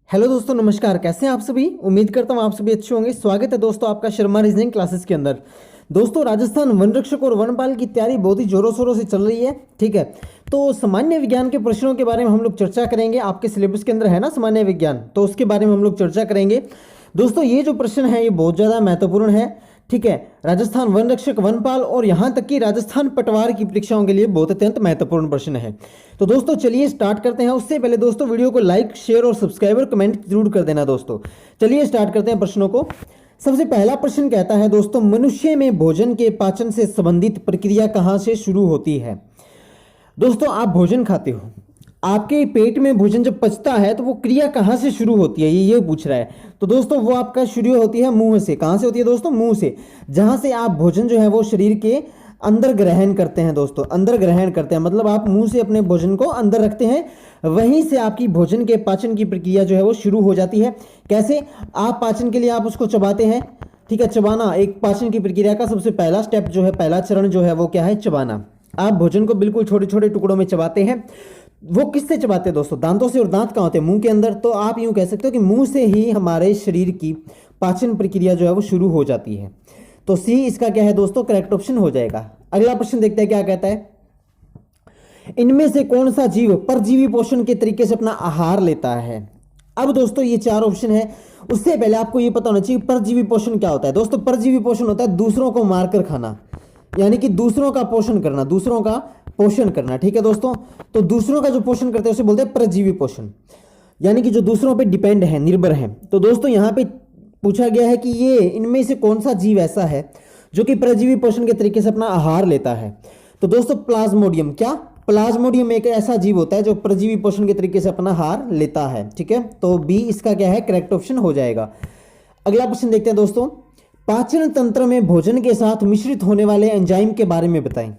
Hello दोस्तों, नमस्कार। कैसे हैं आप सभी? उम्मीद करता हूं आप सभी अच्छे होंगे। स्वागत है दोस्तों आपका शर्मा रीजनिंग क्लासेस के अंदर। दोस्तों, राजस्थान वन रक्षक और वनपाल की तैयारी बहुत ही जोरों शोरों से चल रही है। ठीक है, तो सामान्य विज्ञान के प्रश्नों के बारे में हम लोग चर्चा करेंगे। आपके सिलेबस के अंदर है ना सामान्य विज्ञान, तो उसके बारे में हम लोग चर्चा करेंगे। दोस्तों, ये जो प्रश्न है ये बहुत ज़्यादा महत्वपूर्ण है। ठीक है, राजस्थान वन रक्षक वनपाल और यहाँ तक कि राजस्थान पटवार की परीक्षाओं के लिए बहुत अत्यंत महत्वपूर्ण प्रश्न है। तो दोस्तों चलिए स्टार्ट करते हैं। उससे पहले दोस्तों वीडियो को लाइक, शेयर और सब्सक्राइब और कमेंट जरूर कर देना। दोस्तों चलिए स्टार्ट करते हैं प्रश्नों को। सबसे पहला प्रश्न कहता है दोस्तों, मनुष्य में भोजन के पाचन से संबंधित प्रक्रिया कहाँ से शुरू होती है? दोस्तों, आप भोजन खाते हो, आपके पेट में भोजन जब पचता है तो वो क्रिया कहाँ से शुरू होती है, ये पूछ रहा है। तो दोस्तों वो आपका शुरू होती है मुंह से। कहाँ से होती है दोस्तों? मुंह से, जहाँ से आप भोजन जो है वो शरीर के अंदर ग्रहण करते हैं। दोस्तों अंदर ग्रहण करते हैं मतलब आप मुंह से अपने भोजन को अंदर रखते हैं, वहीं से आपकी भोजन के पाचन की प्रक्रिया जो है वो शुरू हो जाती है। कैसे? आप पाचन के लिए आप उसको चबाते हैं। ठीक है, चबाना एक पाचन की प्रक्रिया का सबसे पहला स्टेप जो है, पहला चरण जो है वो क्या है? चबाना। आप भोजन को बिल्कुल छोटे छोटे टुकड़ों में चबाते हैं। वो किससे चबाते हैं दोस्तों? दांतों से। और दांत कहाँ होते हैं? मुंह के अंदर। तो आप यूं कह सकते हो कि मुंह से ही हमारे शरीर की पाचन प्रक्रिया जो है वो शुरू हो जाती है। तो सी इसका क्या है दोस्तों? करेक्ट ऑप्शन हो जाएगा। अगला प्रश्न देखते हैं क्या कहता है। इनमें से कौन सा जीव परजीवी पोषण के तरीके से अपना आहार लेता है? अब दोस्तों ये चार ऑप्शन है। उससे पहले आपको ये पता होना चाहिए परजीवी पोषण क्या होता है। दोस्तों परजीवी पोषण होता है दूसरों को मारकर खाना, यानी कि दूसरों का पोषण करना, दूसरों का पोषण करना। ठीक है दोस्तों, तो दूसरों का जो पोषण करते हैं उसे बोलते हैं परजीवी पोषण, यानी कि जो दूसरों पे डिपेंड है, निर्भर है। तो दोस्तों यहाँ पे पूछा गया है कि ये इनमें से कौन सा जीव ऐसा है जो कि परजीवी पोषण के तरीके से अपना आहार लेता है? तो दोस्तों प्लाज्मोडियम। क्या? प्लाज्मोडियम एक ऐसा जीव होता है जो परजीवी पोषण के तरीके से अपना आहार लेता है। ठीक है, तो बी इसका क्या है? करेक्ट ऑप्शन हो जाएगा। अगला प्रश्न देखते हैं दोस्तों, पाचन तंत्र में भोजन के साथ मिश्रित होने वाले एंजाइम के बारे में बताएं।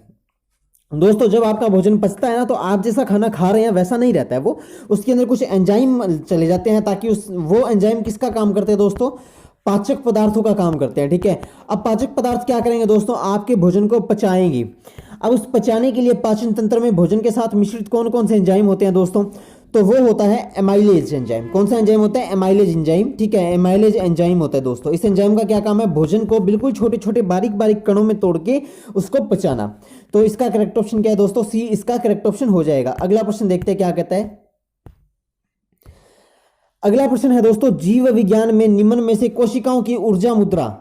दोस्तों जब आपका भोजन पचता है ना, तो आप जैसा खाना खा रहे हैं वैसा नहीं रहता है वो, उसके अंदर कुछ एंजाइम चले जाते हैं, ताकि वो एंजाइम किसका काम करते हैं दोस्तों? पाचक पदार्थों का काम करते हैं। ठीक है, अब पाचक पदार्थ क्या करेंगे दोस्तों? आपके भोजन को पचाएंगे। अब उस पचाने के लिए पाचन तंत्र में भोजन के साथ मिश्रित कौन कौन से एंजाइम होते हैं दोस्तों? तो वो होता है एमाइलेज एंजाइम। कौन सा एंजाइम होता है? Amylase enzyme. ठीक है, एमाइलेज एंजाइम होता है दोस्तों। इस एंजाइम का क्या काम है? भोजन को बिल्कुल छोटे छोटे बारीक बारीक कणों में तोड़ के उसको पचाना। तो इसका करेक्ट ऑप्शन क्या है दोस्तों? सी इसका करेक्ट ऑप्शन हो जाएगा। अगला प्रश्न देखते हैं क्या कहता है। अगला प्रश्न है दोस्तों, जीव विज्ञान में निम्न में से कोशिकाओं की ऊर्जा मुद्रा,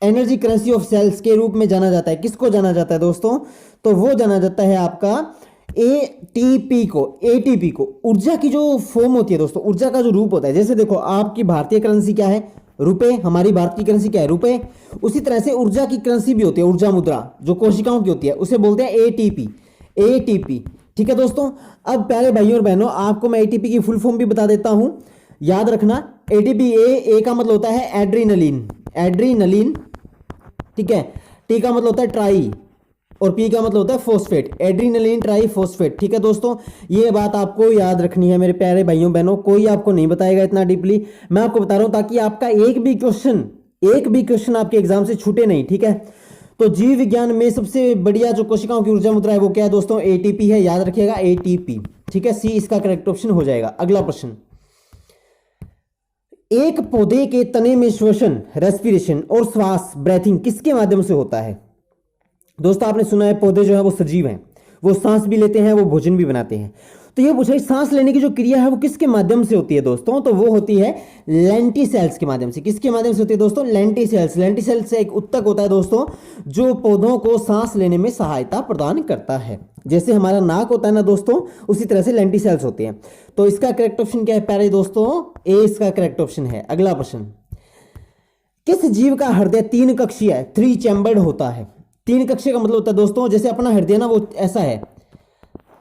एनर्जी करेंसी ऑफ सेल्स के रूप में जाना जाता है। किसको जाना जाता है दोस्तों? तो वो जाना जाता है आपका एटीपी को। एटीपी को ऊर्जा की जो फॉर्म होती है दोस्तों, ऊर्जा का जो रूप होता है। जैसे देखो, आपकी भारतीय करेंसी क्या है? रुपए। हमारी भारत की करेंसी क्या है? रुपए। उसी तरह से ऊर्जा की करेंसी भी होती है, ऊर्जा मुद्रा जो कोशिकाओं की होती है, उसे बोलते हैं एटीपी। एटीपी। ठीक है दोस्तों, अब प्यारे भाइयों और बहनों, आपको मैं एटीपी की फुल फॉर्म भी बता देता हूं, याद रखना। एटीपी, ए का मतलब होता है एड्रीनलिन। एड्रीनलिन। ठीक है, टी का मतलब होता है ट्राई, और पी का मतलब होता है फॉस्फेट। Adrenaline try phosphate. ठीक है दोस्तों, ये बात आपको याद रखनी है मेरे प्यारे भाइयों बहनों। कोई आपको नहीं बताएगा इतना डीपली, मैं आपको बता रहा हूं ताकि आपका एक भी क्वेश्चन आपके एग्जाम से छूटे नहीं। ठीक है, तो जीव विज्ञान में सबसे बढ़िया जो कोशिकाओं की ऊर्जा मुद्रा है वो क्या है दोस्तों? एटीपी है, याद रखिएगा एटीपी। ठीक है, सी इसका करेक्ट ऑप्शन हो जाएगा। अगला प्रश्न, एक पौधे के तने में श्वसन, रेस्पिरेशन और श्वास, ब्रेथिंग किसके माध्यम से होता है? दोस्तों आपने सुना है पौधे जो है वो सजीव हैं, वो सांस भी लेते हैं, वो भोजन भी बनाते हैं। तो ये पूछा सांस लेने की जो क्रिया है वो किसके माध्यम से होती है दोस्तों? तो वो होती है लेंटिसेल्स के माध्यम से। किसके माध्यम से होती है दोस्तों? लेंटिसेल्स। लेंटिसेल्स एक उत्तक होता है दोस्तों, जो पौधों को सांस लेने में सहायता प्रदान करता है। जैसे हमारा नाक होता है ना दोस्तों, उसी तरह से लेंटिसेल्स होते हैं। तो इसका करेक्ट ऑप्शन क्या है प्यारे दोस्तों? ए इसका करेक्ट ऑप्शन है। अगला प्रश्न, किस जीव का हृदय 3 कक्षीय है, 3 चैम्बर्ड होता है? 3 कक्षीय का मतलब होता है दोस्तों, जैसे अपना हृदय ना वो ऐसा है,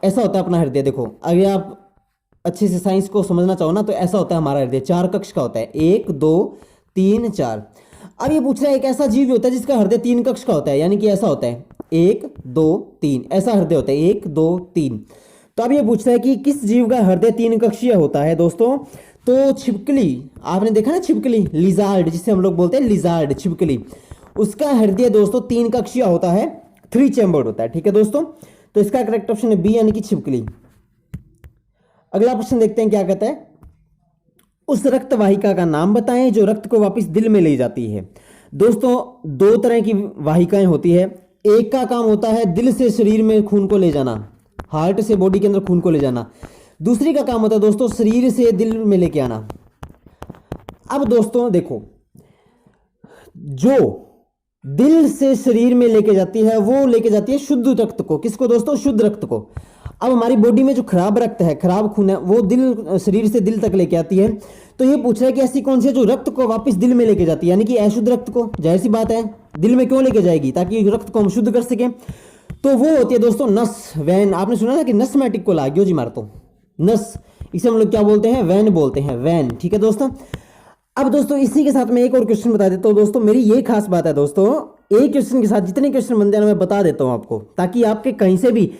ऐसा होता है अपना हृदय। देखो, अगर आप अच्छे से साइंस को समझना चाहो ना, तो ऐसा होता है हमारा हृदय, 4 कक्ष का होता है, 1 2 3 4। अब ये पूछ रहा है एक ऐसा जीव होता है जिसका हृदय 3 कक्ष का होता है, यानी कि ऐसा होता है 1 2 3, ऐसा हृदय होता है 1 2 3। तो अब ये पूछ रहा है कि किस जीव का हृदय 3 कक्षीय होता है दोस्तों? तो छिपकली, आपने देखा ना छिपकली, लिजार्ड जिसे हम लोग बोलते हैं, लिजार्ड छिपकली, उसका हृदय दोस्तों 3 कक्षीय होता है, 3 चैम्बर्ड होता है। ठीक है दोस्तों, तो इसका करेक्ट ऑप्शन है बी, यानी कि छिपकली। अगला प्रश्न देखते हैं क्या कहता है। उस रक्त वाहिका का नाम बताएं जो रक्त को वापस दिल में ले जाती है। दोस्तों दो तरह की वाहिकाएं होती है, एक का काम होता है दिल से शरीर में खून को ले जाना, हार्ट से बॉडी के अंदर खून को ले जाना, दूसरी का काम होता है दोस्तों शरीर से दिल में लेके आना। अब दोस्तों देखो, जो दिल से शरीर में लेके जाती है वो लेके जाती है शुद्ध रक्त को। किसको दोस्तों? शुद्ध रक्त को। अब हमारी बॉडी में जो खराब रक्त है, खराब खून है, वो दिल शरीर से दिल तक लेके आती है। तो ये पूछ रहा है कि ऐसी कौन सी जो रक्त को वापस दिल में लेके जाती है, यानी कि अशुद्ध रक्त को। जाहिर सी बात है दिल में क्यों लेके जाएगी? ताकि रक्त को हम शुद्ध कर सकें। तो वो होती है दोस्तों नस, वैन। आपने सुना ना कि नस में टिक को लाग्यो जी मार, तो नस, इसे हम लोग क्या बोलते हैं? वैन बोलते हैं, वैन। ठीक है दोस्तों। अब दोस्तों इसी के साथ मैं एक और क्वेश्चन बता देता हूं दोस्तों। मेरी ये खास बात है दोस्तों, एक क्वेश्चन के साथ जितने क्वेश्चन बनते हैं मैं बता देता हूं आपको, ताकि आपके कहीं से भी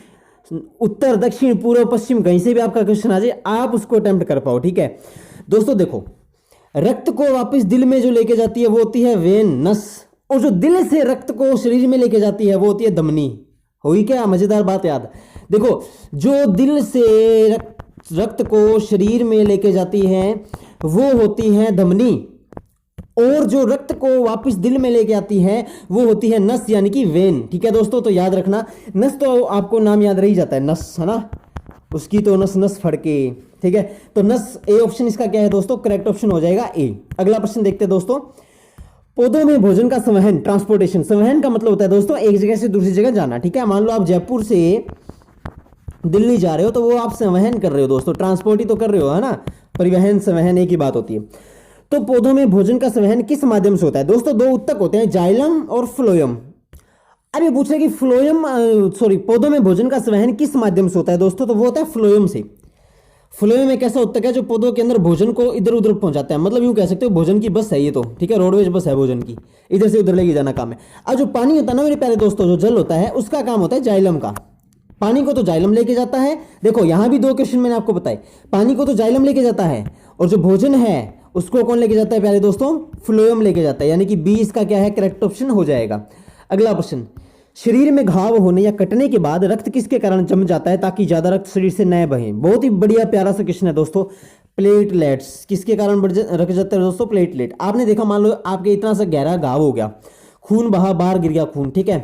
उत्तर दक्षिण पूर्व पश्चिम कहीं से भी आपका क्वेश्चन आ जाए, आप उसको अटेम्प्ट कर पाओ। ठीक है दोस्तों, देखो रक्त को वापस दिल में जो लेके जाती है वो होती है वेन, नस, और जो दिल से रक्त को शरीर में लेके जाती है वो होती है धमनी। हुई क्या मजेदार बात याद? देखो, जो दिल से रक्त को शरीर में लेके जाती है वो होती है धमनी, और जो रक्त को वापस दिल में लेके आती है वो होती है नस, यानी कि वेन। ठीक है दोस्तों, तो याद रखना, नस तो आपको नाम याद रह जाता है, नस, है ना, उसकी तो नस नस फड़के। ठीक है, तो नस, ए ऑप्शन इसका क्या है दोस्तों? करेक्ट ऑप्शन हो जाएगा ए। अगला प्रश्न देखते हैं दोस्तों, पौधों में भोजन का संवहन, ट्रांसपोर्टेशन। संवहन का मतलब होता है दोस्तों एक जगह से दूसरी जगह जाना। ठीक है, मान लो आप जयपुर से दिल्ली जा रहे हो तो वो आप संवहन कर रहे हो दोस्तों, ट्रांसपोर्ट ही तो कर रहे हो, है ना। परिवहन संवहन एक ही बात होती है। तो पौधों में भोजन का संवहन किस माध्यम से होता है दोस्तों? दो उत्तक होते हैं, जाइलम और फ्लोएम। अब ये पूछ रहे कि पौधों में भोजन का संवहन किस माध्यम से होता है दोस्तों? तो वो होता है फ्लोएम से। फ्लोएम एक ऐसा उत्तक है जो पौधों के अंदर भोजन को इधर उधर पहुंचाता है, मतलब यूं कह सकते हो भोजन की बस है ये तो। ठीक है, रोडवेज बस है भोजन की, इधर से उधर लेके जाना काम है। अब जो पानी होता है ना मेरे प्यारे दोस्तों, जो जल होता है उसका काम होता है जाइलम का। पानी को तो जाइलम लेके जाता है। देखो यहां भी दो क्वेश्चन मैंने आपको बताए, पानी को तो जाइलम लेके जाता है, और जो भोजन है उसको कौन लेके जाता है प्यारे दोस्तों? फ्लोएम लेके जाता है, यानी कि बी इसका क्या है? करेक्ट ऑप्शन हो जाएगा। अगला प्रश्न, शरीर में घाव होने या कटने के बाद रक्त किसके कारण जम जाता है ताकि ज्यादा रक्त शरीर से न बहे? बहुत ही बढ़िया प्यारा सा क्वेश्चन है दोस्तों। प्लेटलेट्स किसके कारण रख जाते हैं दोस्तों? प्लेटलेट। आपने देखा, मान लो आपके इतना सा गहरा घाव हो गया, खून बहा, बाहर गिर गया खून। ठीक है,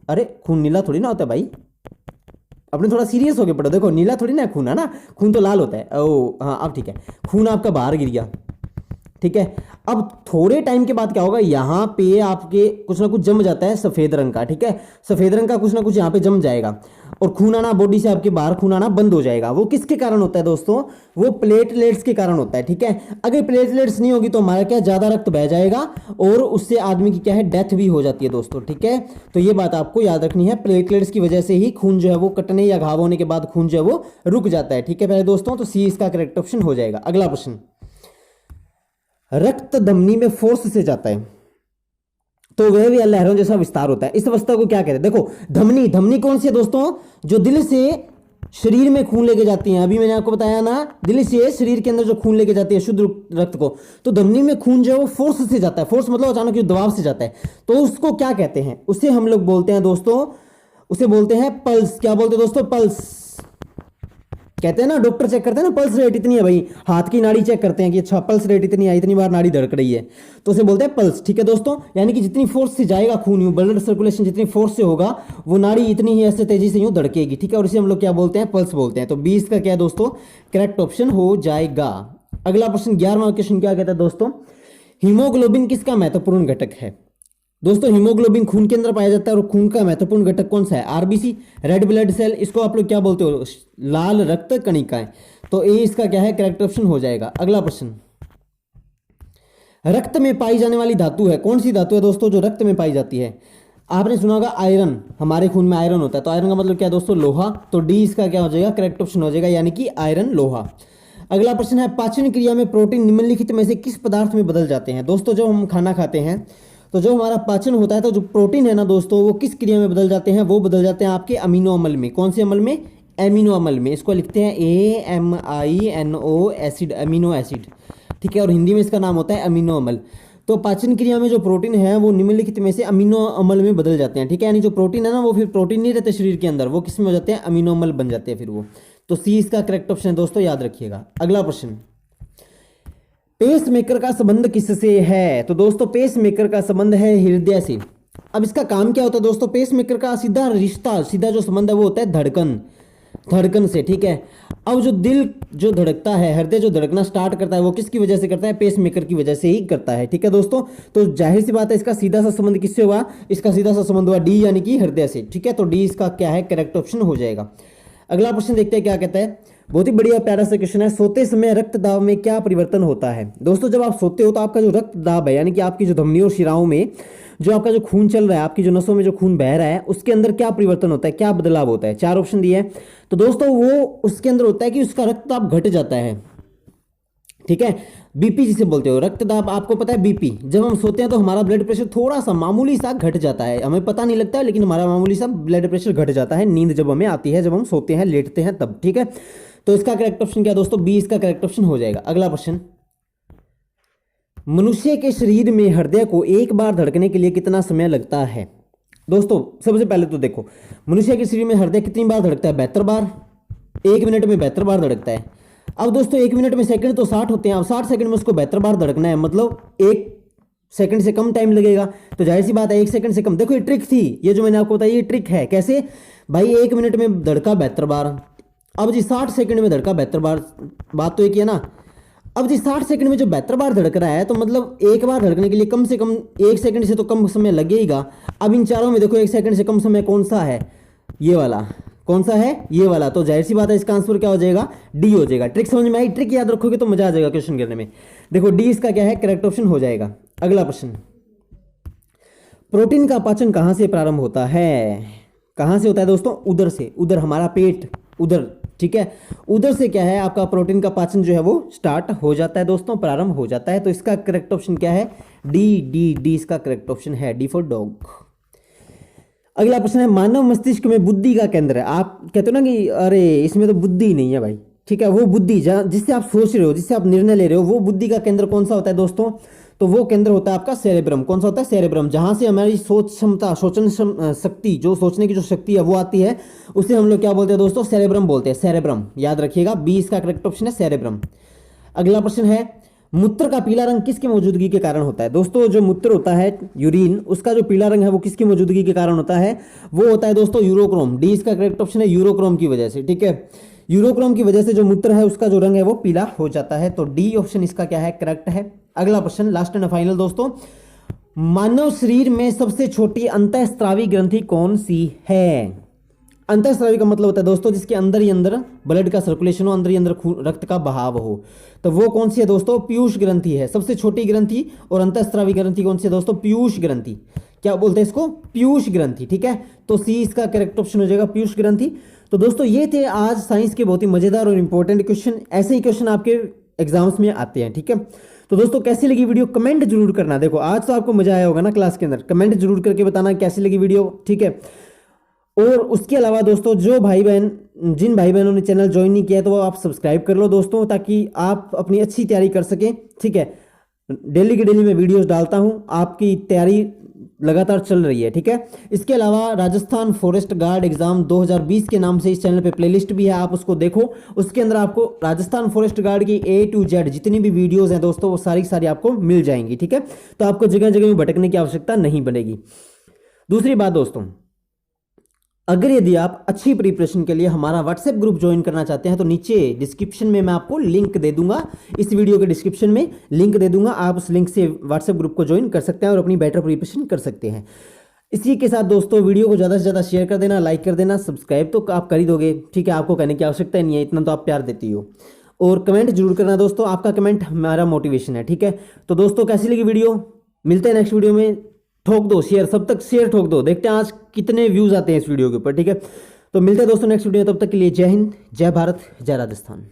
अरे खून नीला थोड़ी ना होता है भाई, अपने थोड़ा सीरियस हो गए पढ़ो। देखो नीला थोड़ी ना खून, है ना, खून तो लाल होता है। ओ हाँ, अब ठीक है, खून आपका बाहर गिर गया। ठीक है, अब थोड़े टाइम के बाद क्या होगा, यहां पे आपके कुछ ना कुछ जम जाता है सफेद रंग का। ठीक है, सफेद रंग का कुछ ना कुछ यहां पे जम जाएगा, और खून आना बॉडी से आपके बाहर खून आना बंद हो जाएगा। वो किसके कारण होता है दोस्तों? वो प्लेटलेट्स के कारण होता है। ठीक है, अगर प्लेटलेट्स नहीं होगी तो हमारा क्या, ज्यादा रक्त बह जाएगा और उससे आदमी की क्या है, डेथ भी हो जाती है दोस्तों। ठीक है, तो ये बात आपको याद रखनी है, प्लेटलेट्स की वजह से ही खून जो है वो कटने या घाव होने के बाद खून जो है वो रुक जाता है। ठीक है पहले दोस्तों, तो सी इसका करेक्ट ऑप्शन हो जाएगा। अगला प्रश्न, रक्त धमनी में फोर्स से जाता है तो वह भी लहरों जैसा विस्तार होता है, इस अवस्था को क्या कहते हैं? देखो धमनी, धमनी कौन सी है दोस्तों? जो दिल से शरीर में खून लेके जाती है। अभी मैंने आपको बताया ना, दिल से शरीर के अंदर जो खून लेके जाती है शुद्ध रक्त को, तो धमनी में खून जो है वो फोर्स से जाता है। फोर्स मतलब अचानक दबाव से जाता है, तो उसको क्या कहते हैं? उसे हम लोग बोलते हैं दोस्तों, उसे बोलते हैं पल्स। क्या बोलते हैं दोस्तों? पल्स। कहते हैं ना, डॉक्टर चेक करते हैं ना, पल्स रेट इतनी है भाई, हाथ की नाड़ी चेक करते हैं कि अच्छा पल्स रेट इतनी है, इतनी बार नाड़ी धड़क रही है, तो उसे बोलते हैं पल्स। ठीक है दोस्तों, यानी कि जितनी फोर्स से जाएगा खून, यूं ब्लड सर्कुलेशन जितनी फोर्स से होगा वो नाड़ी इतनी ही ऐसे तेजी से यूं धड़केगी। ठीक है, और इसे हम लोग क्या बोलते हैं? पल्स बोलते हैं। तो 20 का क्या है दोस्तों? करेक्ट ऑप्शन हो जाएगा। अगला प्रश्न 11वां क्वेश्चन क्या कहता है दोस्तों? हीमोग्लोबिन किसका महत्वपूर्ण घटक है दोस्तों? हीमोग्लोबिन खून के अंदर पाया जाता है, और खून का महत्वपूर्ण घटक कौन सा है? आरबीसी, रेड ब्लड सेल, इसको आप लोग क्या बोलते हो? लाल रक्त कणिकाएं। तो ए इसका क्या है? करेक्ट ऑप्शन हो जाएगा। अगला प्रश्न, रक्त में पाई जाने वाली धातु है, कौन सी धातु है दोस्तों जो रक्त में पाई जाती है? आपने सुना होगा आयरन, हमारे खून में आयरन होता है, तो आयरन का मतलब क्या है दोस्तों? लोहा। तो डी इसका क्या हो जाएगा? करेक्ट ऑप्शन हो जाएगा, यानी कि आयरन, लोहा। अगला प्रश्न है, पाचन क्रिया में प्रोटीन निम्नलिखित में से किस पदार्थ में बदल जाते हैं? दोस्तों जब हम खाना खाते हैं तो जो हमारा पाचन होता है, तो जो प्रोटीन है ना दोस्तों, वो किस क्रिया में बदल जाते हैं? वो बदल जाते हैं आपके अमीनो अम्ल में। कौन से अम्ल में? एमिनो अम्ल में। इसको लिखते हैं AMINO एसिड, अमीनो एसिड। ठीक है, और हिंदी में इसका नाम होता है अमीनो अम्ल। तो पाचन क्रिया में जो प्रोटीन है वो निम्नलिखित में से अमीनो अम्ल में बदल जाते हैं। ठीक है, यानी जो प्रोटीन है ना वो फिर प्रोटीन नहीं रहते शरीर के अंदर, वो किस में हो जाते हैं? अमीनो अम्ल बन जाते हैं फिर वो। तो सी इसका करेक्ट ऑप्शन है दोस्तों, याद रखिएगा। अगला प्रश्न, पेस मेकर का संबंध किससे है? तो दोस्तों पेस मेकर का संबंध है हृदय से। अब इसका काम क्या होता है दोस्तों? पेस मेकर का सीधा रिश्ता, सीधा जो संबंध है वो होता है धड़कन से, ठीक है। अब जो दिल जो धड़कता है, हृदय जो धड़कना स्टार्ट करता है वो किसकी वजह से करता है? पेस मेकर की वजह से ही करता है, ठीक है दोस्तों। तो जाहिर सी बात है इसका सीधा सा संबंध किससे हुआ? इसका सीधा सा संबंध हुआ डी यानी कि हृदय से, ठीक है। तो डी इसका क्या है? करेक्ट ऑप्शन हो जाएगा। अगला प्रश्न देखते हैं क्या कहता है। बहुत ही बढ़िया प्यारा सा क्वेश्चन है। सोते समय रक्त दाब में क्या परिवर्तन होता है? दोस्तों जब आप सोते हो तो आपका जो रक्त दाब है यानी कि आपकी जो धमनियों और शिराओं में जो आपका जो खून चल रहा है, आपकी जो नसों में जो खून बह रहा है, उसके अंदर क्या परिवर्तन होता है, क्या बदलाव होता है? 4 ऑप्शन दिए हैं। तो दोस्तों वो उसके अंदर होता है कि उसका रक्तदाब घट जाता है, ठीक है। बीपी जिसे बोलते हो, रक्तदाब आपको पता है बीपी, जब हम सोते हैं तो हमारा ब्लड प्रेशर थोड़ा सा मामूली सा घट जाता है, हमें पता नहीं लगता है लेकिन हमारा मामूली सा ब्लड प्रेशर घट जाता है नींद जब हमें आती है, जब हम सोते हैं लेटते हैं तब, ठीक है। तो इसका करेक्ट ऑप्शन क्या दोस्तों? बी इसका करेक्ट ऑप्शन हो जाएगा। अगला प्रश्न, मनुष्य के शरीर में हृदय को एक बार धड़कने के लिए कितना समय लगता है? दोस्तों सबसे पहले तो देखो, मनुष्य के शरीर में हृदय कितनी बार धड़कता है? 72 बार। 1 मिनट में 72 बार धड़कता है। अब दोस्तों 1 मिनट में सेकंड तो 60 होते हैं, अब 60 सेकंड में उसको 72 बार धड़कना है, मतलब 1 सेकंड से कम टाइम लगेगा। तो जाहिर सी बात है 1 सेकंड से कम। देखो ये ट्रिक थी, ये जो मैंने आपको बताया ये ट्रिक है। कैसे भाई? 1 मिनट में धड़का 72 बार, अब जी 60 सेकंड में धड़का 72 बार, बात तो एक ही है ना। अब जी 60 सेकंड में जो 72 बार धड़क रहा है तो मतलब एक बार धड़कने के लिए कम से कम 1 सेकंड से तो कम समय लगेगा। अब इन चारों में देखो 1 सेकंड से कम समय कौन सा है? ये वाला। कौन सा है? ये वाला। तो जाहिर सी बात है इसका आंसर क्या हो जाएगा? डी हो जाएगा। ट्रिक समझ में आई? ट्रिक याद रखोगे तो मजा आ जाएगा क्वेश्चन करने में। देखो डी इसका क्या है? करेक्ट ऑप्शन हो जाएगा। अगला प्रश्न, प्रोटीन का पाचन कहां से प्रारंभ होता है? कहां से होता है दोस्तों? उदर से। उदर हमारा पेट, उदर, ठीक है। उधर से क्या है आपका प्रोटीन का पाचन जो है वो स्टार्ट हो जाता है दोस्तों, प्रारंभ हो जाता है। तो इसका करेक्ट ऑप्शन क्या है? डी इसका करेक्ट ऑप्शन है, डी फॉर डॉग। अगला प्रश्न है, मानव मस्तिष्क में बुद्धि का केंद्र है। आप कहते हो ना कि अरे इसमें तो बुद्धि नहीं है भाई, ठीक है। वो बुद्धि जिससे आप सोच रहे हो, जिससे आप निर्णय ले रहे हो, वो बुद्धि का केंद्र कौन सा होता है दोस्तों? तो वो केंद्र होता है आपका सेरेब्रम। कौन सा होता है? सेरेब्रम। जहां से हमारी सोच क्षमता, सोचन शक्ति, जो सोचने की जो शक्ति है वो आती है, उसे हम लोग क्या बोलते हैं दोस्तों? सेरेब्रम बोलते हैं। सेरेब्रम याद रखिएगा, बी इसका करेक्ट ऑप्शन है, सेरेब्रम। अगला प्रश्न है, मूत्र का पीला रंग किसकी मौजूदगी के कारण होता है? दोस्तों जो मूत्र होता है, यूरिन, उसका जो पीला रंग है वो किसकी मौजूदगी के कारण होता है? वो होता है दोस्तों यूरोक्रोम। डी इसका करेक्ट ऑप्शन है, यूरोक्रोम की वजह से, ठीक है। यूरोक्रोम की वजह से जो मूत्र है उसका जो रंग है वो पीला हो जाता है। तो डी ऑप्शन इसका क्या है? करेक्ट है। अगला प्रश्न, लास्ट एंड फाइनल दोस्तों, मानव शरीर में सबसे छोटी अंतःस्रावी ग्रंथि कौन सी है? अंतःस्रावी का मतलब होता है दोस्तों जिसके अंदर ही अंदर ब्लड का सर्कुलेशन हो, अंदर ही अंदर रक्त का बहाव हो। तो वो कौन सी है दोस्तों? पीयूष ग्रंथि है सबसे छोटी ग्रंथि। और अंतःस्रावी ग्रंथि कौन सी है दोस्तों? पीयूष ग्रंथि। क्या बोलते हैं इसको? पीयूष ग्रंथि, ठीक है। तो सी इसका करेक्ट ऑप्शन हो जाएगा, पीयूष ग्रंथि। तो दोस्तों ये थे आज साइंस के बहुत ही मजेदार और इंपॉर्टेंट क्वेश्चन। ऐसे ही क्वेश्चन आपके एग्जाम्स में आते हैं, ठीक है। तो दोस्तों कैसी लगी वीडियो कमेंट जरूर करना। देखो आज तो आपको मजा आया होगा ना क्लास के अंदर, कमेंट जरूर करके बताना कैसी लगी वीडियो, ठीक है। और उसके अलावा दोस्तों जिन भाई बहनों ने चैनल ज्वाइन नहीं किया है तो वो आप सब्सक्राइब कर लो दोस्तों, ताकि आप अपनी अच्छी तैयारी कर सकें, ठीक है। डेली की डेली मैं वीडियोस डालता हूं, आपकी तैयारी लगातार चल रही है, ठीक है। इसके अलावा राजस्थान फॉरेस्ट गार्ड एग्जाम 2020 के नाम से इस चैनल पे प्लेलिस्ट भी है, आप उसको देखो। उसके अंदर आपको राजस्थान फॉरेस्ट गार्ड की A to Z जितनी भी वीडियोस हैं दोस्तों वो सारी आपको मिल जाएंगी, ठीक है। तो आपको जगह जगह में भटकने की आवश्यकता नहीं बनेगी। दूसरी बात दोस्तों, अगर यदि आप अच्छी प्रिपरेशन के लिए हमारा व्हाट्सएप ग्रुप ज्वाइन करना चाहते हैं तो नीचे डिस्क्रिप्शन में मैं आपको लिंक दे दूंगा, इस वीडियो के डिस्क्रिप्शन में लिंक दे दूंगा, आप उस लिंक से व्हाट्सएप ग्रुप को ज्वाइन कर सकते हैं और अपनी बेटर प्रिपरेशन कर सकते हैं। इसी के साथ दोस्तों वीडियो को ज़्यादा से ज़्यादा शेयर कर देना, लाइक कर देना, सब्सक्राइब तो आप कर ही दोगे, ठीक है। आपको कहने की आवश्यकता ही नहीं है, इतना तो आप प्यार देती हो। और कमेंट जरूर करना दोस्तों, आपका कमेंट हमारा मोटिवेशन है, ठीक है। तो दोस्तों कैसी लगी वीडियो? मिलते हैं नेक्स्ट वीडियो में। ठोक दो शेयर, सब तक शेयर ठोक दो, देखते हैं आज कितने व्यूज आते हैं इस वीडियो के ऊपर, ठीक है। तो मिलते हैं दोस्तों नेक्स्ट वीडियो, तब तक के लिए जय हिंद, जय भारत, जय राजस्थान।